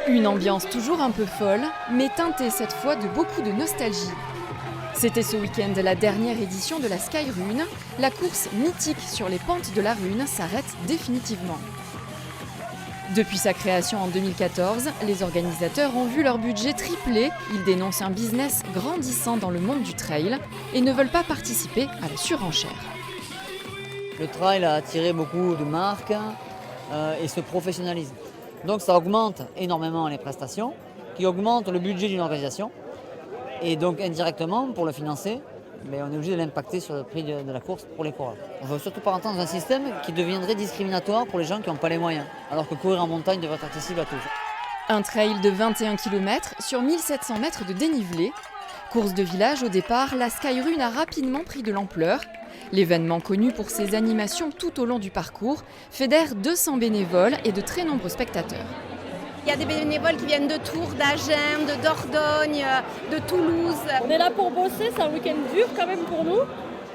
Une ambiance toujours un peu folle, mais teintée cette fois de beaucoup de nostalgie. C'était ce week-end la dernière édition de la Sky Rune. La course mythique sur les pentes de la Rune s'arrête définitivement. Depuis sa création en 2014, les organisateurs ont vu leur budget tripler. Ils dénoncent un business grandissant dans le monde du trail et ne veulent pas participer à la surenchère. Le trail a attiré beaucoup de marques et se professionnalise. Donc ça augmente énormément les prestations, qui augmente le budget d'une organisation. Et donc indirectement, pour le financer, mais on est obligé de l'impacter sur le prix de la course pour les coureurs. On ne veut surtout pas rentrer dans un système qui deviendrait discriminatoire pour les gens qui n'ont pas les moyens, alors que courir en montagne devrait être accessible à tous. Un trail de 21 km sur 1700 mètres de dénivelé. Course de village au départ, la Sky Rune a rapidement pris de l'ampleur. L'événement, connu pour ses animations tout au long du parcours, fédère 200 bénévoles et de très nombreux spectateurs. Il y a des bénévoles qui viennent de Tours, d'Agen, de Dordogne, de Toulouse. On est là pour bosser, c'est un week-end dur quand même pour nous,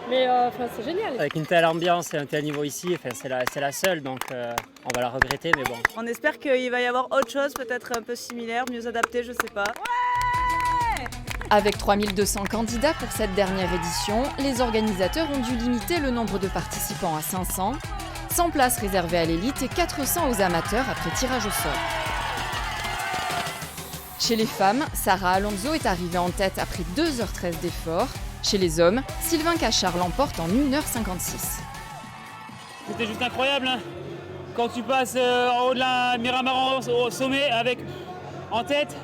mais c'est génial. Avec une telle ambiance et un tel niveau ici, c'est la seule, donc on va la regretter, mais bon. On espère qu'il va y avoir autre chose, peut-être un peu similaire, mieux adapté, je sais pas. Avec 3200 candidats pour cette dernière édition, les organisateurs ont dû limiter le nombre de participants à 500, 100 places réservées à l'élite et 400 aux amateurs après tirage au sort. Chez les femmes, Sarah Alonso est arrivée en tête après 2h13 d'efforts. Chez les hommes, Sylvain Cachard l'emporte en 1h56. C'était juste incroyable, hein. Quand tu passes en haut de la Miramar au sommet avec en tête,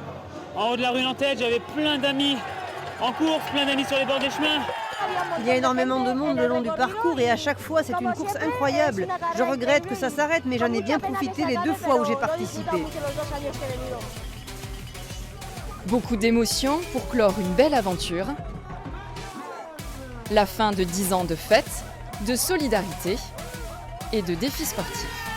en haut de la Rune en tête, j'avais plein d'amis en course, plein d'amis sur les bords des chemins. Il y a énormément de monde le long du parcours et à chaque fois c'est une course incroyable. Je regrette que ça s'arrête mais j'en ai bien profité les 2 fois où j'ai participé. Beaucoup d'émotions pour clore une belle aventure. La fin de 10 ans de fête, de solidarité et de défis sportifs.